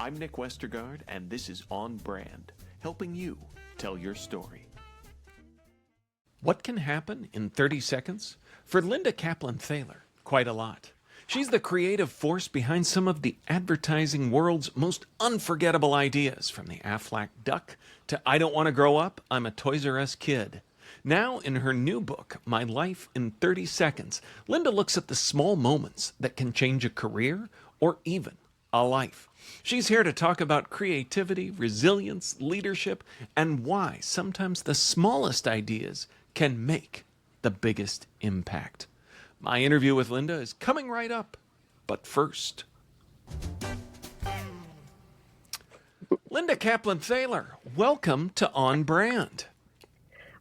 I'm Nick Westergaard, and this is On Brand, helping you tell your story. What can happen in 30 seconds? For Linda Kaplan Thaler, quite a lot. She's the creative force behind some of the advertising world's most unforgettable ideas, from the Aflac duck to I don't want to grow up, I'm a Toys R Us kid. Now, in her new book, My Life in 30 Seconds, Linda looks at the small moments that can change a career or even a life. She's here to talk about creativity, resilience, leadership, and why sometimes the smallest ideas can make the biggest impact. My interview with Linda is coming right up, but first, Linda Kaplan Thaler, welcome to On Brand.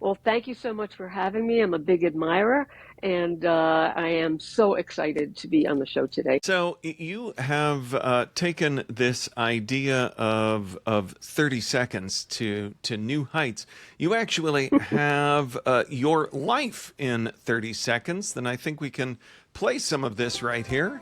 Well, thank you so much for having me. I'm a big admirer, and I am so excited to be on the show today. So you have taken this idea of 30 seconds to new heights. You actually have your life in 30 seconds. Then I think we can play some of this right here.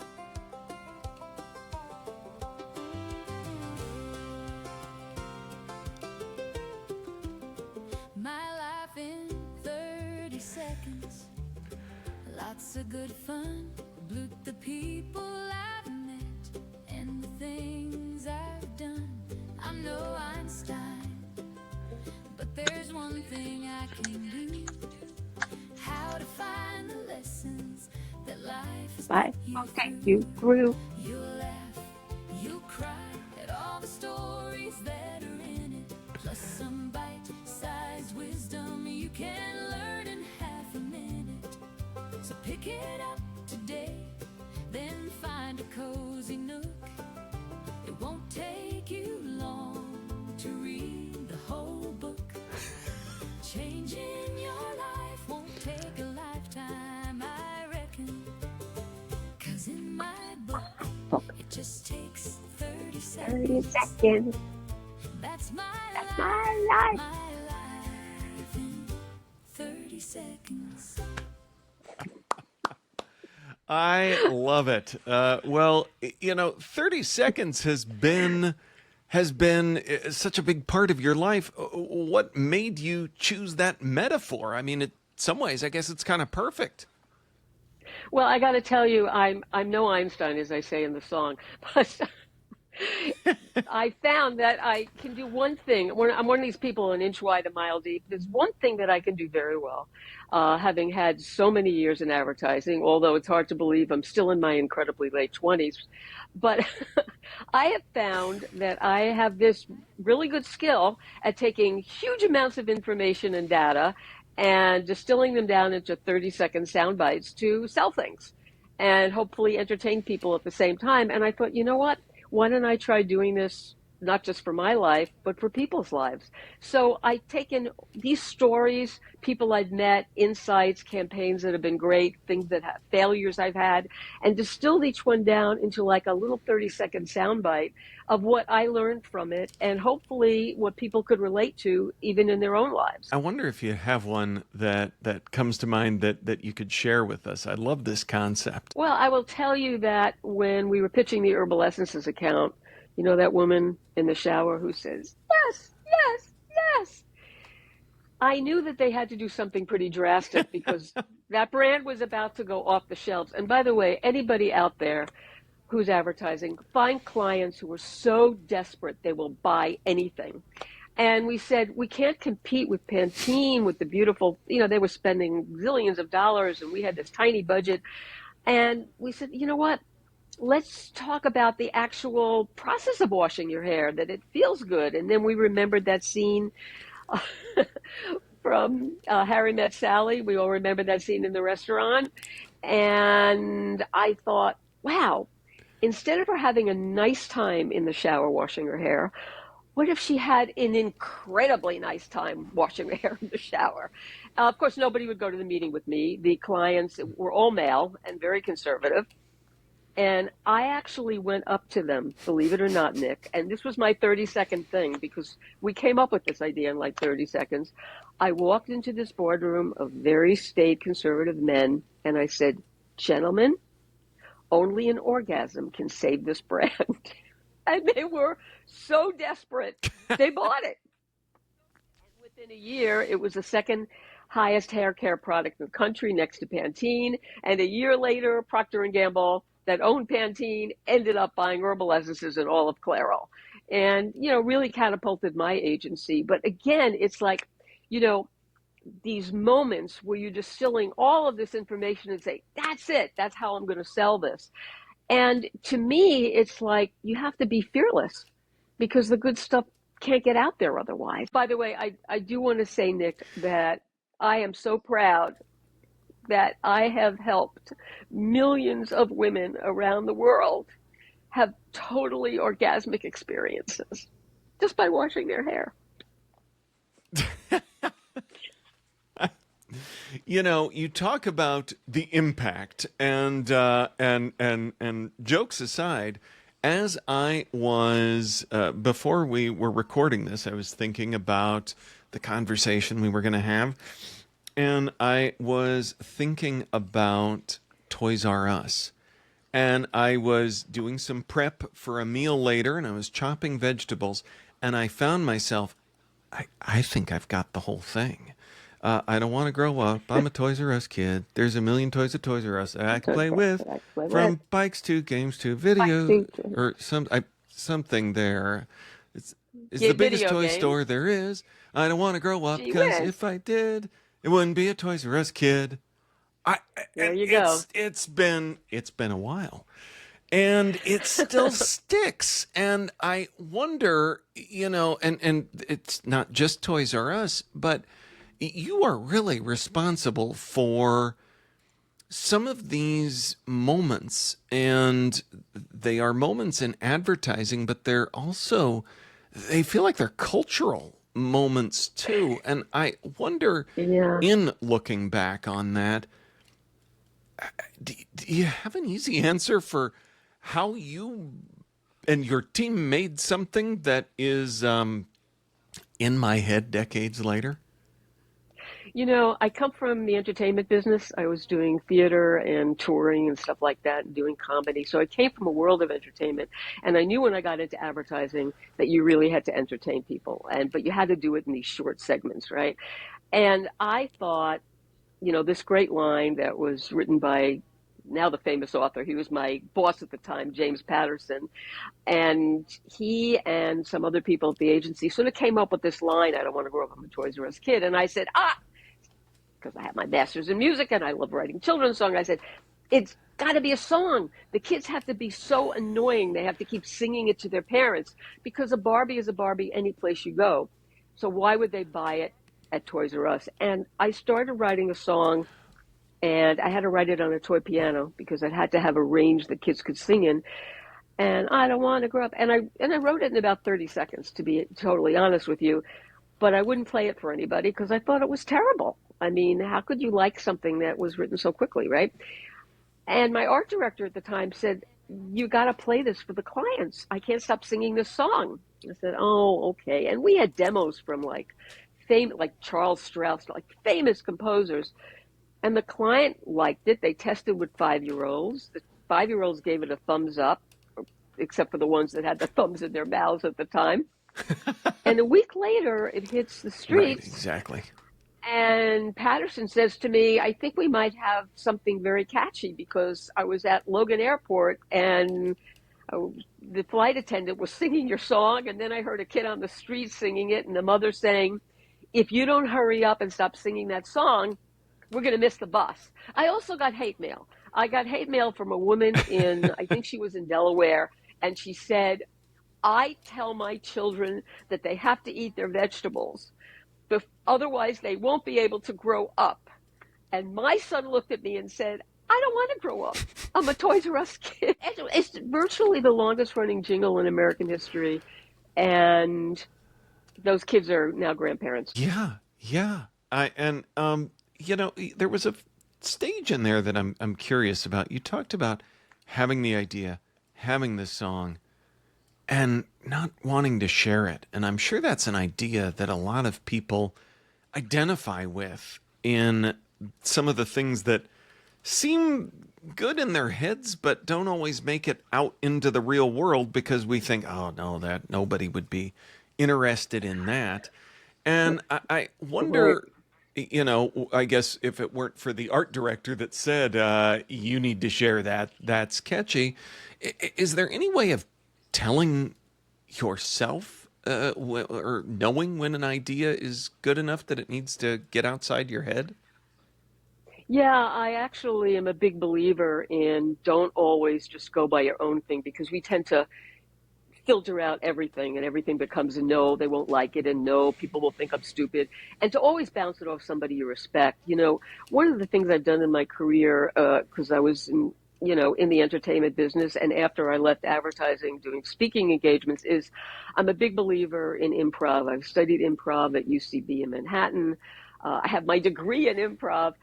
Lots of good fun, blue the people I've met, and the things I've done. I'm no Einstein, but there's one thing I can do. How to find the lessons that life is take you through. You'll laugh, you'll cry at all the stories that are in it, plus some bite-sized wisdom you can learn in half a minute. So pick it up today, then find a cozy nook. It won't take you long to read the whole book. Changing your life won't take a lifetime, I reckon. 'Cause in my book, it just takes 30 seconds. 30 seconds. That's my life. My life in 30 seconds. I love it. Well, 30 seconds has been such a big part of your life. What made you choose that metaphor? I mean, in some ways, I guess it's kind of perfect. Well, I got to tell you, I'm no Einstein, as I say in the song, but I found that I can do one thing. I'm one of these people, an inch wide, a mile deep. There's one thing that I can do very well, having had so many years in advertising, although it's hard to believe I'm still in my incredibly late 20s. But I have found that I have this really good skill at taking huge amounts of information and data and distilling them down into 30-second sound bites to sell things and hopefully entertain people at the same time. And I thought, you know what? Why don't I try doing this, not just for my life, but for people's lives? So I've taken these stories, people I've met, insights, campaigns that have been great, things that have failures I've had, and distilled each one down into like a little 30-second soundbite of what I learned from it, and hopefully what people could relate to even in their own lives. I wonder if you have one that comes to mind that you could share with us. I love this concept. Well, I will tell you that when we were pitching the Herbal Essences account, you know that woman in the shower who says, yes, yes, yes. I knew that they had to do something pretty drastic because that brand was about to go off the shelves. And by the way, anybody out there who's advertising, find clients who are so desperate they will buy anything. And we said, we can't compete with Pantene, with the beautiful, they were spending zillions of dollars and we had this tiny budget. And we said, you know what? Let's talk about the actual process of washing your hair, that it feels good. And then we remembered that scene from Harry Met Sally. We all remember that scene in the restaurant. And I thought, wow, instead of her having a nice time in the shower washing her hair, what if she had an incredibly nice time washing her hair in the shower? Of course, nobody would go to the meeting with me. The clients were all male and very conservative. And I actually went up to them, believe it or not, Nick, and this was my 30-second thing because we came up with this idea in like 30 seconds. I walked into this boardroom of very staid conservative men and I said, gentlemen, only an orgasm can save this brand. And they were so desperate, they bought it. And within a year, it was the second highest hair care product in the country next to Pantene. And a year later, Procter & Gamble, that owned Pantene, ended up buying Herbal Essences and all of Clairol. And, really catapulted my agency. But again, it's like, these moments where you're distilling all of this information and say, that's it, that's how I'm going to sell this. And to me, it's like you have to be fearless because the good stuff can't get out there otherwise. By the way, I do want to say, Nick, that I am so proud that I have helped millions of women around the world have totally orgasmic experiences just by washing their hair. You talk about the impact, and jokes aside, as I was before we were recording this, I was thinking about the conversation we were going to have, and I was thinking about Toys R Us, and I was doing some prep for a meal later, and I was chopping vegetables, and I found myself, I think I've got the whole thing. I don't want to grow up. I'm a Toys R Us kid. There's a million toys at Toys R Us that I can play with, from bikes to games to video or something there. It's the biggest toy store there is. I don't want to grow up because if I did, it wouldn't be a Toys R Us kid. There you go. It's been a while, and it still sticks. And I wonder, and it's not just Toys R Us, but you are really responsible for some of these moments, and they are moments in advertising, but they feel like they're cultural moments too. And I wonder, in looking back on that, do you have an easy answer for how you and your team made something that is in my head decades later? I come from the entertainment business. I was doing theater and touring and stuff like that and doing comedy. So I came from a world of entertainment. And I knew when I got into advertising that you really had to entertain people. But you had to do it in these short segments, right? And I thought, this great line that was written by now the famous author. He was my boss at the time, James Patterson. And he and some other people at the agency sort of came up with this line, I don't want to grow up, I'm a Toys R Us kid. And I said, because I have my master's in music and I love writing children's songs. I said, it's got to be a song. The kids have to be so annoying. They have to keep singing it to their parents because a Barbie is a Barbie any place you go. So why would they buy it at Toys R Us? And I started writing a song, and I had to write it on a toy piano because I had to have a range that kids could sing in. And I don't want to grow up. And I wrote it in about 30 seconds, to be totally honest with you. But I wouldn't play it for anybody because I thought it was terrible. I mean, how could you like something that was written so quickly, right? And my art director at the time said, you got to play this for the clients. I can't stop singing this song. I said, oh, okay. And we had demos from like Charles Strauss, like famous composers. And the client liked it. They tested with 5-year-olds. The 5-year-olds gave it a thumbs up, except for the ones that had the thumbs in their mouths at the time. And a week later, it hits the streets. Right, exactly. And Patterson says to me, I think we might have something very catchy, because I was at Logan Airport and the flight attendant was singing your song. And then I heard a kid on the street singing it, and the mother saying, if you don't hurry up and stop singing that song, we're going to miss the bus. I also got hate mail. I got hate mail from a woman in, I think she was in Delaware. And she said, I tell my children that they have to eat their vegetables, but otherwise they won't be able to grow up. And my son looked at me and said, I don't want to grow up. I'm a Toys R Us kid. It's virtually the longest running jingle in American history. And those kids are now grandparents. Yeah. There was a stage in there that I'm curious about. You talked about having the idea, having the song, and not wanting to share it. And I'm sure that's an idea that a lot of people identify with in some of the things that seem good in their heads, but don't always make it out into the real world because we think, oh no, that nobody would be interested in that. And I Right. wonder, I guess if it weren't for the art director that said, you need to share that, that's catchy, is there any way of telling yourself or knowing when an idea is good enough that it needs to get outside your head? Yeah, I actually am a big believer in don't always just go by your own thing because we tend to filter out everything and everything becomes a no, they won't like it, and no, people will think I'm stupid. And to always bounce it off somebody you respect. One of the things I've done in my career, because I was in the entertainment business, and after I left advertising doing speaking engagements, is I'm a big believer in improv. I've studied improv at UCB in Manhattan. I have my degree in improv.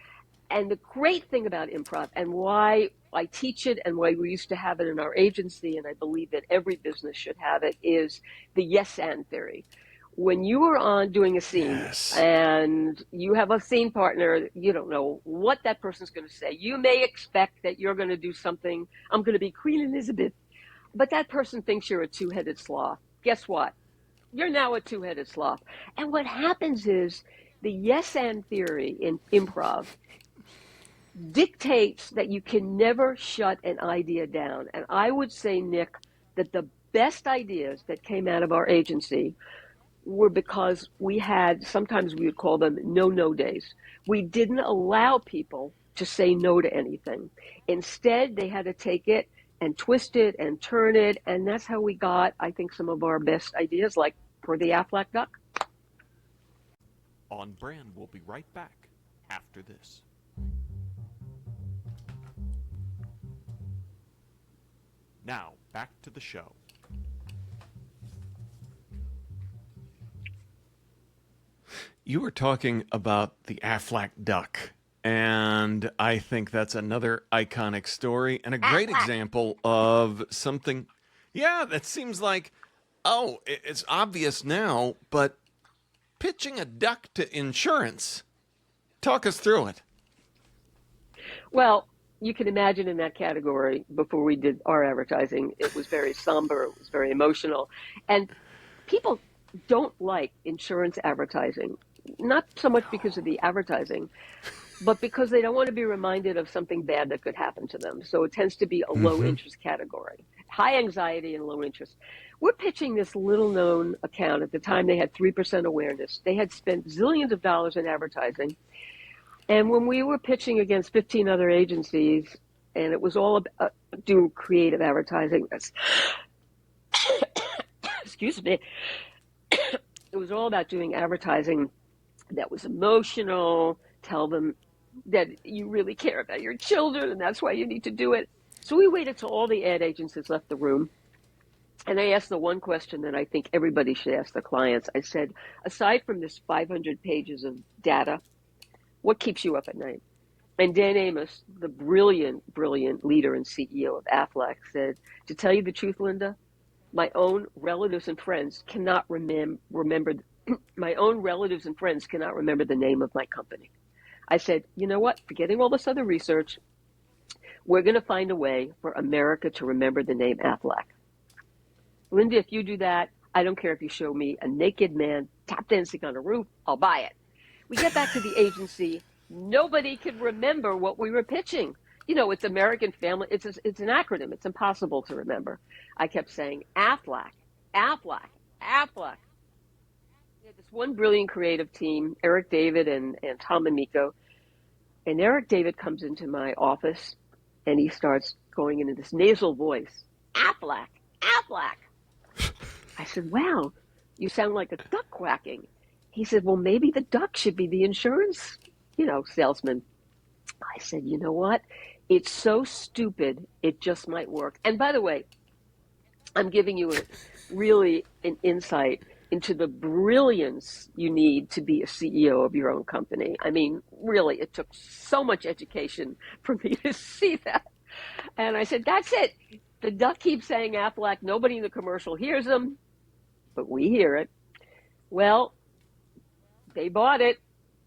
And the great thing about improv and why I teach it and why we used to have it in our agency, and I believe that every business should have it, is the yes and theory. When you are on doing a scene Yes. and you have a scene partner, you don't know what that person's going to say. You may expect that you're going to do something. I'm going to be Queen Elizabeth, but that person thinks you're a two-headed sloth. Guess what? You're now a two-headed sloth. And what happens is the yes and theory in improv dictates that you can never shut an idea down. And I would say, Nick, that the best ideas that came out of our agency were because we had, sometimes we would call them no days. We didn't allow people to say no to anything. Instead, they had to take it and twist it and turn it. And that's how we got, I think, some of our best ideas, like for the Aflac duck. On Brand will be right back after this. Now, back to the show. You were talking about the Aflac duck, and I think that's another iconic story and a great example of something, yeah, that seems like, oh, it's obvious now, but pitching a duck to insurance. Talk us through it. Well, you can imagine in that category, before we did our advertising, it was very somber, it was very emotional. And people don't like insurance advertising, not so much because of the advertising, but because they don't want to be reminded of something bad that could happen to them. So it tends to be a low Mm-hmm. interest category, high anxiety and low interest. We're pitching this little known account. At the time, they had 3% awareness. They had spent zillions of dollars in advertising. And when we were pitching against 15 other agencies, and it was all about doing creative advertising, excuse me, it was all about doing advertising that was emotional, tell them that you really care about your children and that's why you need to do it. So we waited till all the ad agencies left the room. And I asked the one question that I think everybody should ask the clients. I said, aside from this 500 pages of data, what keeps you up at night? And Dan Amos, the brilliant leader and CEO of Aflac, said, to tell you the truth, Linda, my own relatives and friends cannot remember my own relatives and friends cannot remember the name of my company. I said, you know what? Forgetting all this other research, we're going to find a way for America to remember the name Aflac. Linda, if you do that, I don't care if you show me a naked man tap dancing on a roof, I'll buy it. We get back to the agency. Nobody could remember what we were pitching. It's American Family. It's an acronym. It's impossible to remember. I kept saying Aflac, Aflac, Aflac. We had this one brilliant creative team, Eric David and Tom Amico. And Eric David comes into my office and he starts going into this nasal voice. Aflac, Aflac. I said, wow, you sound like a duck quacking. He said, well, maybe the duck should be the insurance, salesman. I said, you know what? It's so stupid, it just might work. And by the way, I'm giving you really an insight into the brilliance you need to be a CEO of your own company. I mean, really, it took so much education for me to see that. And I said, that's it. The duck keeps saying Aflac. Nobody in the commercial hears him, but we hear it. Well, they bought it.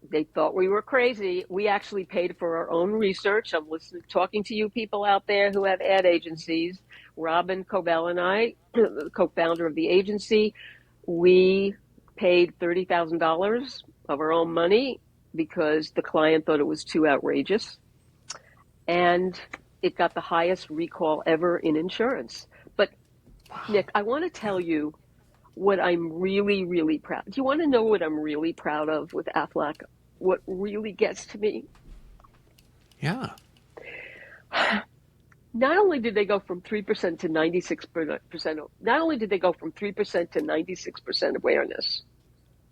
They thought we were crazy. We actually paid for our own research. I'm listening, talking to you people out there who have ad agencies. Robin Cobell and I, the co-founder of the agency, we paid $30,000 of our own money because the client thought it was too outrageous. And it got the highest recall ever in insurance. But Nick, I want to tell you what I'm really, really proud. Do you want to know what I'm really proud of with Aflac? What really gets to me? Yeah. Not only did they go from 3% to 96%, not only did they go from 3% to 96% awareness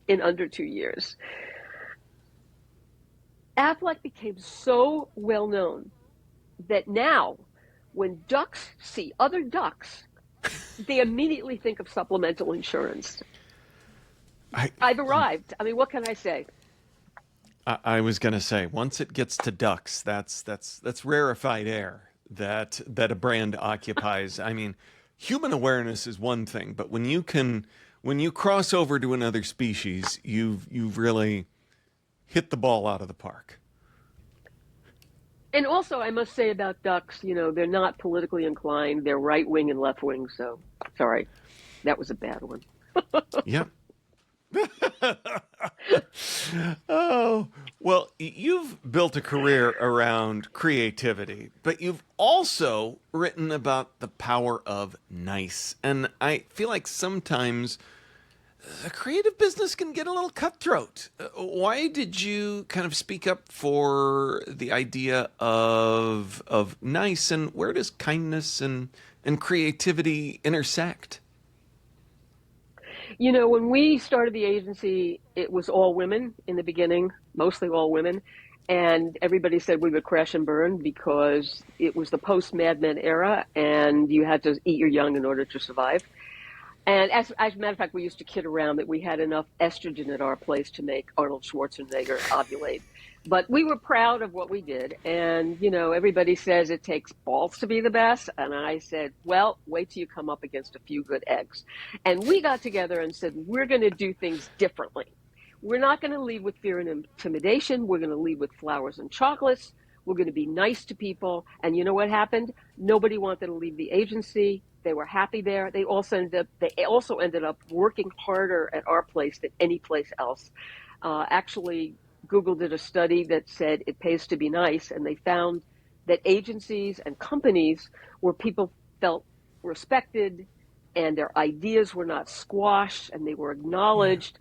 in under 2 years, Aflac became so well known that now when ducks see other ducks, they immediately think of supplemental insurance. I've arrived. I mean, what can I say? I was going to say, once it gets to ducks, that's rarefied air that a brand occupies. I mean, human awareness is one thing, but when you cross over to another species, you've really hit the ball out of the park. And also, I must say about ducks, they're not politically inclined. They're right wing and left wing. So, sorry, that was a bad one. Yep. Oh, well, you've built a career around creativity, but you've also written about the power of nice. And I feel like sometimes the creative business can get a little cutthroat. Why did you kind of speak up for the idea of nice, and where does kindness and creativity intersect? When we started the agency, it was all women in the beginning, mostly all women. And everybody said we would crash and burn because it was the post-Mad Men era and you had to eat your young in order to survive. And as a matter of fact, we used to kid around that we had enough estrogen at our place to make Arnold Schwarzenegger ovulate. But we were proud of what we did. And, everybody says it takes balls to be the best. And I said, well, wait till you come up against a few good eggs. And we got together and said, we're going to do things differently. We're not going to lead with fear and intimidation. We're going to lead with flowers and chocolates. We're going to be nice to people. And you know what happened? Nobody wanted to leave the agency. They were happy there. They also ended up working harder at our place than any place else. Actually, Google did a study that said it pays to be nice, and they found that agencies and companies where people felt respected and their ideas were not squashed and they were acknowledged,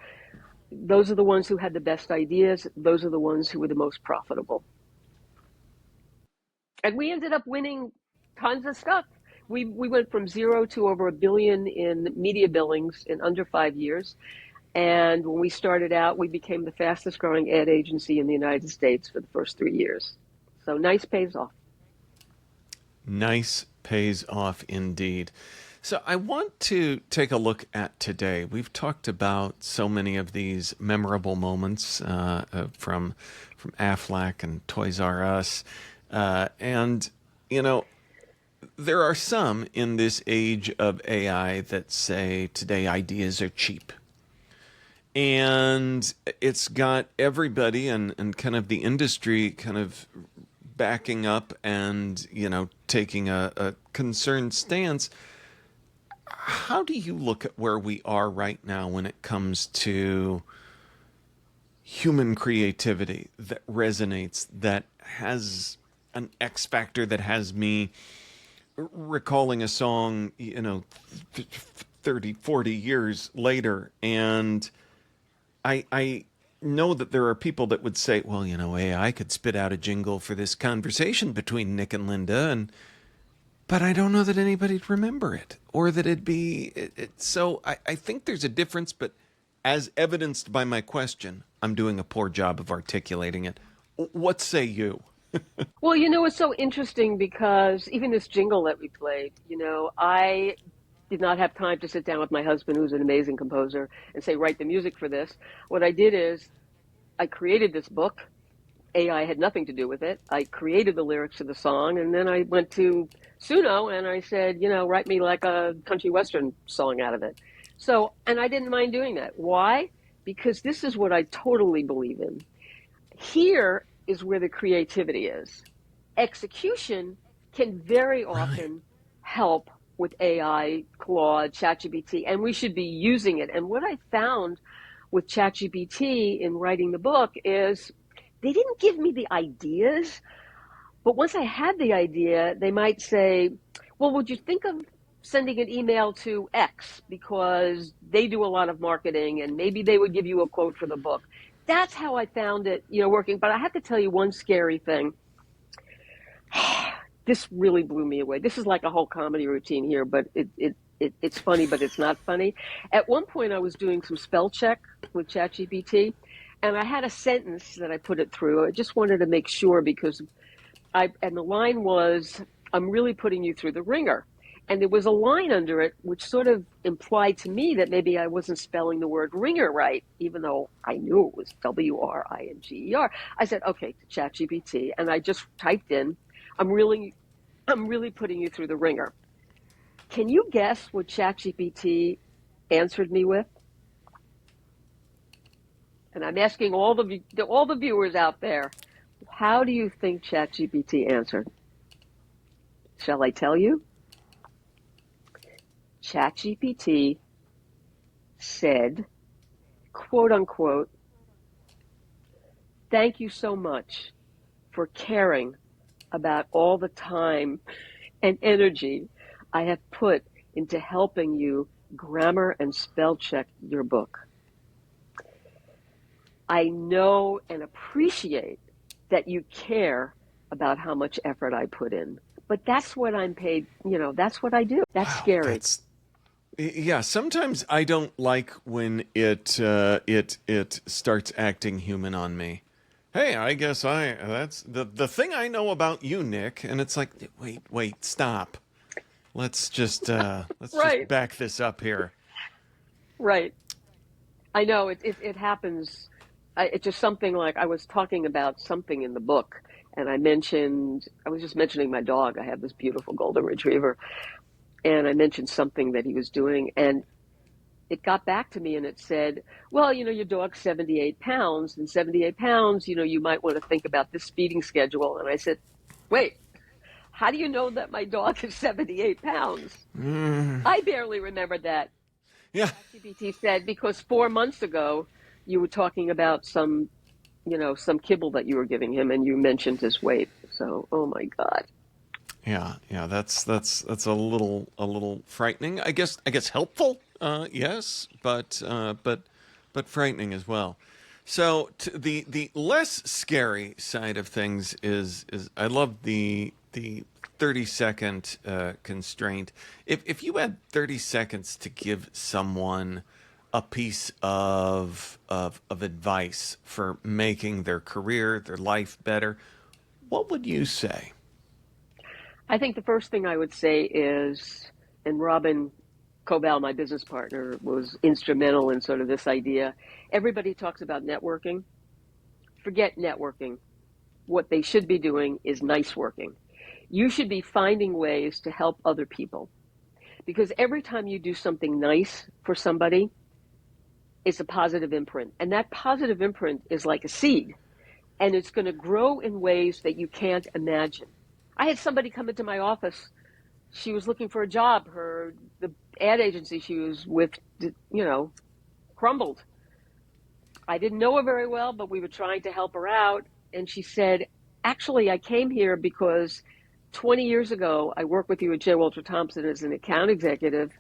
those are the ones who had the best ideas. Those are the ones who were the most profitable. And we ended up winning tons of stuff. We went from 0 to over $1 billion in media billings in under 5 years. And when we started out, we became the fastest growing ad agency in the United States for the first 3 years. So nice pays off. Nice pays off indeed. So I want to take a look at today. We've talked about so many of these memorable moments from Aflac and Toys R Us. And, there are some in this age of AI that say today ideas are cheap. And it's got everybody and kind of the industry kind of backing up and, taking a concerned stance. How do you look at where we are right now when it comes to human creativity that resonates, that has an X factor, that has me recalling a song, 30, 40 years later? And I know that there are people that would say, well, AI could spit out a jingle for this conversation between Nick and Linda, but I don't know that anybody'd remember it or that it'd be it. So I think there's a difference, but as evidenced by my question, I'm doing a poor job of articulating it. What say you? Well, it's so interesting because even this jingle that we played, I did not have time to sit down with my husband, who's an amazing composer, and say, write the music for this. What I did is I created this book. AI had nothing to do with it. I created the lyrics of the song, and then I went to Suno and I said, write me like a country western song out of it. So, and I didn't mind doing that. Why? Because this is what I totally believe in. Here is where the creativity is. Execution can very Right. often help with AI, Claude, ChatGPT, and we should be using it. And what I found with ChatGPT in writing the book is they didn't give me the ideas, but once I had the idea, they might say, well, would you think of sending an email to X because they do a lot of marketing and maybe they would give you a quote for the book. That's how I found it, working. But I have to tell you one scary thing. This really blew me away. This is like a whole comedy routine here, but it's funny, but it's not funny. At one point, I was doing some spell check with ChatGPT, and I had a sentence that I put it through. I just wanted to make sure because and the line was, I'm really putting you through the ringer. And there was a line under it which sort of implied to me that maybe I wasn't spelling the word ringer right, even though I knew it was Winger. I said, okay, to ChatGPT, and I just typed in, I'm really putting you through the ringer. Can you guess what ChatGPT answered me with? And I'm asking all the viewers out there, how do you think ChatGPT answered? Shall I tell you? ChatGPT said, quote unquote, thank you so much for caring about all the time and energy I have put into helping you grammar and spell check your book. I know and appreciate that you care about how much effort I put in, but that's what I'm paid. That's what I do. That's Wow. scary. Yeah, sometimes I don't like when it starts acting human on me. Hey, I guess that's the thing I know about you, Nick. And it's like, wait, stop. Let's just Right. back this up here. Right. I know it happens. It's just something like I was talking about something in the book, and I was just mentioning my dog. I have this beautiful golden retriever, and I mentioned something that he was doing, and it got back to me and it said, well, your dog's 78 pounds, and 78 pounds, you might want to think about this feeding schedule. And I said, wait, how do you know that my dog is 78 pounds? I barely remembered that. Yeah. ChatGPT said, because 4 months ago, you were talking about some kibble that you were giving him, and you mentioned his weight. So, oh my God. Yeah, that's a little frightening. I guess helpful, yes, but frightening as well. So the less scary side of things is I love the 30-second constraint. If you had 30 seconds to give someone a piece of advice for making their career, their life better, what would you say? I think the first thing I would say is, and Robin Koval, my business partner, was instrumental in sort of this idea. Everybody talks about networking. Forget networking. What they should be doing is nice working. You should be finding ways to help other people. Because every time you do something nice for somebody, it's a positive imprint. And that positive imprint is like a seed. And it's going to grow in ways that you can't imagine. I had somebody come into my office. She was looking for a job. The ad agency she was with, crumbled. I didn't know her very well, but we were trying to help her out. And she said, actually, I came here because 20 years ago, I worked with you at J. Walter Thompson as an account executive.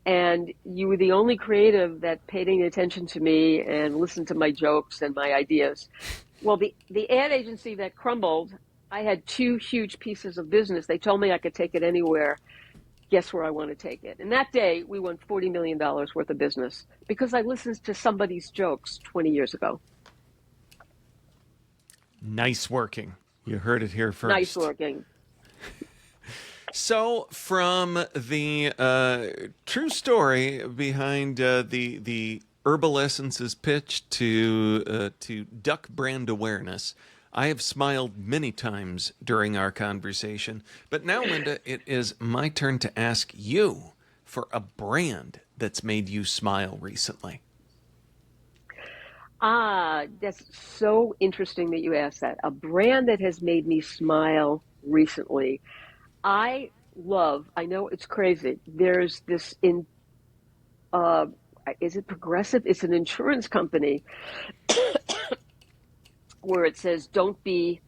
And you were the only creative that paid any attention to me and listened to my jokes and my ideas. Well, the ad agency that crumbled, I had 2 huge pieces of business. They told me I could take it anywhere. Guess where I want to take it? And that day, we won $40 million worth of business because I listened to somebody's jokes 20 years ago. Nice working. You heard it here first. Nice working. So, from the true story behind the Herbal Essences pitch to duck brand awareness, I have smiled many times during our conversation. But now, Linda, it is my turn to ask you for a brand that's made you smile recently. That's so interesting that you asked that. A brand that has made me smile recently. I know it's crazy. There's this uh, is it Progressive? It's an insurance company where it says, "Don't be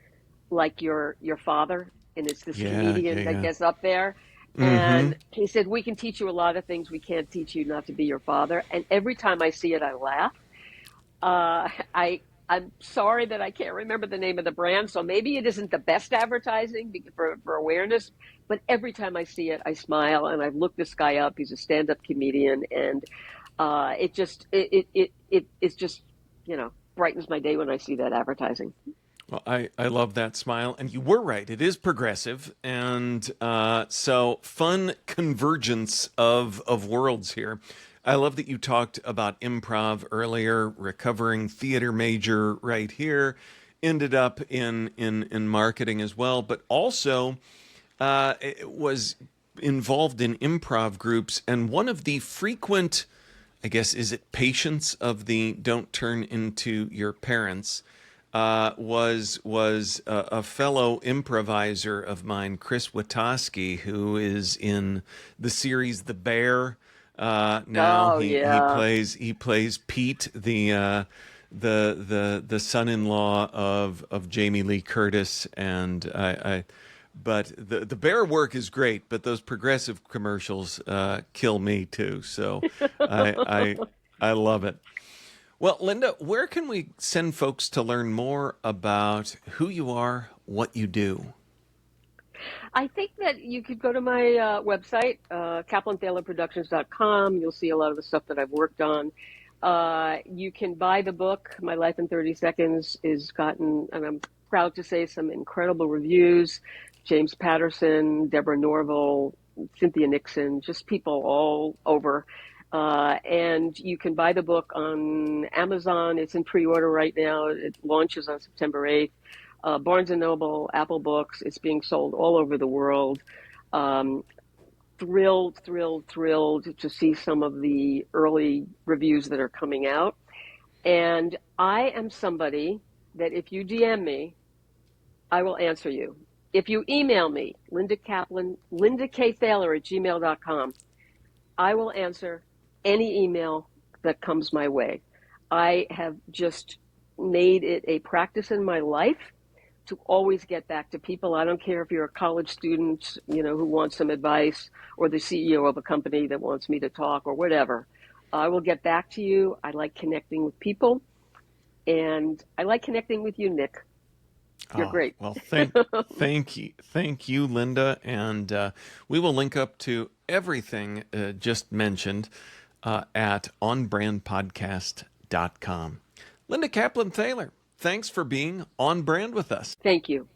like your father," and it's this Yeah, yeah, comedian that yeah. gets up there, Mm-hmm. and he said, "We can teach you a lot of things. We can't teach you not to be your father." And every time I see it, I laugh. Uh, I I'm sorry that I can't remember the name of the brand, so maybe it isn't the best advertising for awareness. But every time I see it, I smile, and I've looked this guy up. He's a stand-up comedian, and it's just brightens my day when I see that advertising. Well, I love that smile. And you were right. It is progressive. And so fun convergence of worlds here. I love that you talked about improv earlier, recovering theater major right here, ended up in marketing as well, but also it was involved in improv groups. And one of the frequent, I guess, is it patients of the don't turn into your parents, was a fellow improviser of mine, Chris Witowski, who is in the series The Bear. Now Oh he yeah. plays Pete, the son-in-law of Jamie Lee Curtis, and I but the Bear work is great, but those progressive commercials kill me too. So I I I love it. Well, Linda, where can we send folks to learn more about who you are, what you do? I think that you could go to my website, kaplanthalerproductions.com. You'll see a lot of the stuff that I've worked on. You can buy the book. My Life in 30 Seconds is gotten, and I'm proud to say, some incredible reviews. James Patterson, Deborah Norville, Cynthia Nixon, just people all over. And you can buy the book on Amazon. It's in pre-order right now. It launches on September 8th. Barnes and Noble, Apple Books. It's being sold all over the world. Um, thrilled to see some of the early reviews that are coming out. And I am somebody that if you DM me, I will answer you. If you email me, Linda Kaplan, Linda K. Thaler at gmail.com, I will answer any email that comes my way. I have just made it a practice in my life to always get back to people. I don't care if you're a college student, who wants some advice, or the CEO of a company that wants me to talk, or whatever. I will get back to you. I like connecting with people, and I like connecting with you, Nick. You're Oh, great. well, thank you, Linda, and we will link up to everything just mentioned at onbrandpodcast.com. Linda Kaplan Thaler, thanks for being on brand with us. Thank you.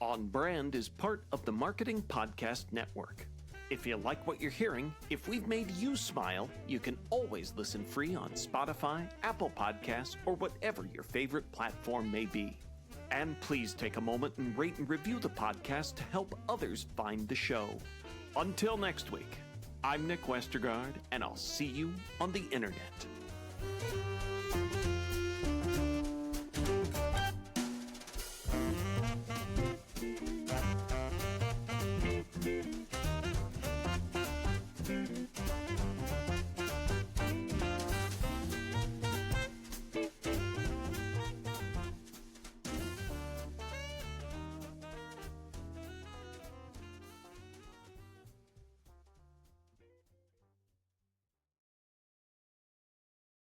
On Brand is part of the Marketing Podcast Network. If you like what you're hearing, if we've made you smile, you can always listen free on Spotify, Apple Podcasts, or whatever your favorite platform may be. And please take a moment and rate and review the podcast to help others find the show. Until next week, I'm Nick Westergaard, and I'll see you on the internet.